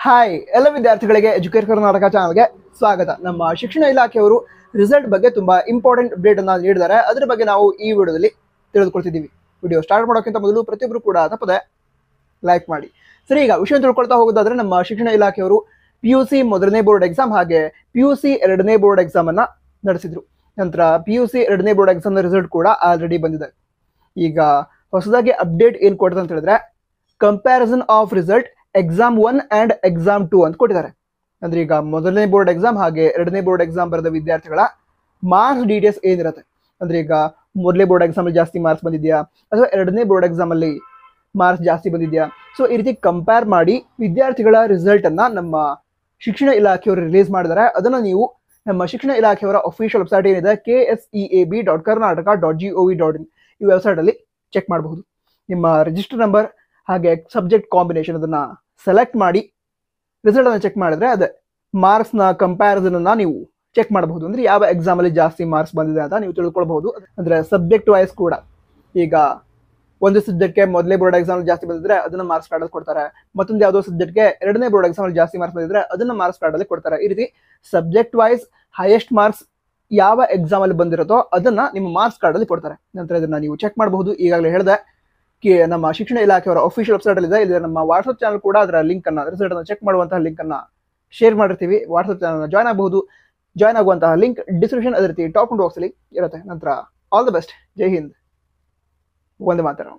Hi ಎಲ್ಲ ವಿದ್ಯಾರ್ಥಿಗಳಿಗೆ educate Karnataka ಚಾನಲ್ಗೆ ಸ್ವಾಗತ. ನಮ್ಮ ಶಿಕ್ಷಣ ಇಲಾಖೆಯವರು ರಿಸಲ್ಟ್ ಬಗ್ಗೆ ತುಂಬಾ ಇಂಪಾರ್ಟೆಂಟ್ ಅಪ್ಡೇಟ್ ಅನ್ನ ನೀಡಿದ್ದಾರೆ. ಅದರ ಬಗ್ಗೆ ನಾವು ಈ ವಿಡಿಯೋದಲ್ಲಿ ತಿಳಿದುಕೊಳ್ತಿದ್ದೀವಿ. ವಿಡಿಯೋ ಸ್ಟಾರ್ಟ್ ಮಾಡೋಕ್ಕಿಂತ ಮೊದಲು ಪ್ರತಿಯೊಬ್ಬರು ಕೂಡ ತಪ್ಪದೆ ಲೈಕ್ ಮಾಡಿ. ಸರಿ, ಈಗ ವಿಷಯ ತಿಳ್ಕೊಳ್ತಾ ಹೋಗೋದಾದ್ರೆ ನಮ್ಮ ಶಿಕ್ಷಣ ಇಲಾಖೆಯವರು PUC ಮೊದಲನೇ ಬೋರ್ಡ್ ಎಕ್ಸಾಮ್ ಹಾಗೆ PUC ಎರಡನೇ ಬೋರ್ಡ್ ಎಕ್ಸಾಮ್ ಅನ್ನ ನಡೆಸಿದ್ರು. ನಂತರ PUC ಎರಡನೇ ಬೋರ್ಡ್ ಎಕ್ಸಾಮ್ ನ ರಿಸಲ್ಟ್ ಕೂಡ ಆಲ್ರೆಡಿ ಬಂದಿದೆ. ಈಗ ಹೊಸದಾಗಿ ಅಪ್ಡೇಟ್ ಏನ್ ಕೊಡ್ತದೆ ಅಂತ ಹೇಳಿದ್ರೆ comparison of result exam 1 and exam 2 ಅಂತ ಕೊಟ್ಟಿದ್ದಾರೆ. ಅಂದ್ರೆ ಈಗ ಮೊದಲನೇ ಬೋರ್ಡ್ ಎಕ್ಸಾಮ್ ಹಾಗೆ ಎರಡನೇ ಬೋರ್ಡ್ ಎಕ್ಸಾಮ್ ಬರೆದ ವಿದ್ಯಾರ್ಥಿಗಳ ಮಾರ್ಕ್ಸ್ ಡೀಟೇಲ್ಸ್ ಏನಿರುತ್ತೆ, ಅಂದ್ರೆ ಈಗ ಮೊದಲನೇ ಬೋರ್ಡ್ ಎಕ್ಸಾಮ್ ಅಲ್ಲಿ ಜಾಸ್ತಿ ಮಾರ್ಕ್ಸ್ ಬಂದಿದ್ಯಾ ಅಥವಾ ಎರಡನೇ ಬೋರ್ಡ್ ಎಕ್ಸಾಮ್ ಅಲ್ಲಿ ಮಾರ್ಕ್ಸ್ ಜಾಸ್ತಿ ಬಂದಿದ್ಯಾ, ಸೊ ಈ ರೀತಿ ಕಂಪೇರ್ ಮಾಡಿ ವಿದ್ಯಾರ್ಥಿಗಳ ರಿಸಲ್ಟ್ ಅನ್ನ ನಮ್ಮ ಶಿಕ್ಷಣ ಇಲಾಖೆಯವರು ರಿಲೀಸ್ ಮಾಡಿದ್ದಾರೆ. ಅದನ್ನ ನೀವು ನಮ್ಮ ಶಿಕ್ಷಣ ಇಲಾಖೆಯವರ ಅಫಿಷಿಯಲ್ ವೆಬ್ಸೈಟ್ ಏನಿದೆ KSEAB.karnataka.gov.in ಈ ವೆಬ್ಸೈಟ್ ಅಲ್ಲಿ ಚೆಕ್ ಮಾಡಬಹುದು. ನಿಮ್ಮ ರಿಜಿಸ್ಟರ್ ನಂಬರ್ ಹಾಗೆ ಸಬ್ಜೆಕ್ಟ್ ಕಾಂಬಿನೇಷನ್ ಅದನ್ನ ಸೆಲೆಕ್ಟ್ ಮಾಡಿ ರಿಸಲ್ಟ್ ಅನ್ನು ಚೆಕ್ ಮಾಡಿದ್ರೆ ಅದೇ ಮಾರ್ಕ್ಸ್ ನ ಕಂಪ್ಯಾರಿಸನ್ ಅನ್ನ ನೀವು ಚೆಕ್ ಮಾಡಬಹುದು. ಅಂದ್ರೆ ಯಾವ ಎಕ್ಸಾಮ್ ಅಲ್ಲಿ ಜಾಸ್ತಿ ಮಾರ್ಕ್ಸ್ ಬಂದಿದೆ ಅಂತ ನೀವು ತಿಳ್ಕೊಳ್ಬಹುದು. ಅಂದ್ರೆ ಸಬ್ಜೆಕ್ಟ್ ವೈಸ್ ಕೂಡ ಈಗ ಒಂದು ಸಬ್ಜೆಕ್ಟ್ಗೆ ಮೊದಲನೇ ಬೋರ್ಡ್ ಎಕ್ಸಾಮ್ ಜಾಸ್ತಿ ಬಂದಿದ್ರೆ ಅದನ್ನ ಮಾರ್ಕ್ಸ್ ಕಾರ್ಡ್ ಅಲ್ಲಿ ಕೊಡ್ತಾರೆ, ಮತ್ತೊಂದು ಯಾವುದೋ ಸಬ್ಜೆಕ್ಟ್ಗೆ ಎರಡನೇ ಬೋರ್ಡ್ ಎಕ್ಸಾಮ್ ಅಲ್ಲಿ ಜಾಸ್ತಿ ಮಾರ್ಕ್ಸ್ ಬಂದಿದ್ರೆ ಅದನ್ನ ಮಾರ್ಕ್ಸ್ ಕಾರ್ಡ್ ಅಲ್ಲಿ ಕೊಡ್ತಾರೆ. ಈ ರೀತಿ ಸಬ್ಜೆಕ್ಟ್ ವೈಸ್ ಹೈಯೆಸ್ಟ್ ಮಾರ್ಕ್ಸ್ ಯಾವ ಎಕ್ಸಾಮ್ ಅಲ್ಲಿ ಬಂದಿರುತ್ತೋ ಅದನ್ನ ನಿಮ್ಮ ಮಾರ್ಕ್ಸ್ ಕಾರ್ಡ್ ಅಲ್ಲಿ ಕೊಡ್ತಾರೆ. ನಂತರ ಇದನ್ನ ನೀವು ಚೆಕ್ ಮಾಡಬಹುದು. ಈಗಾಗಲೇ ಹೇಳಿದೆ ನಮ್ಮ ಶಿಕ್ಷಣ ಇಲಾಖೆಯವರ ಅಫಿಷಿಯಲ್ ವೆಬ್ಸೈಟ್ ಅಲ್ಲಿ ಇದೆ. ಇಲ್ಲಿ ನಮ್ಮ ವಾಟ್ಸ್ಆಪ್ ಚಾನಲ್ ಕೂಡ ಅದರ ಲಿಂಕ್ ಅನ್ನ ರಿಸಲ್ಟ್ ಅನ್ನು ಚೆಕ್ ಮಾಡುವಂತಹ ಲಿಂಕ್ ಅನ್ನ ಶೇರ್ ಮಾಡಿರ್ತೀವಿ. ವಾಟ್ಸ್ಆಪ್ ಚಾನಲ್ ಜಾಯ್ನ್ ಆಗಬಹುದು. ಜಾಯ್ನ್ ಆಗುವಂತಹ ಲಿಂಕ್ ಡಿಸ್ಕ್ರಿಪ್ಷನ್ ಅದೇ ರೀತಿ ಟಾಪ್ ಬಾಕ್ಸ್ ಅಲ್ಲಿ ಇರುತ್ತೆ. ನಂತರ all the best. Jai Hind, Vande Mataram.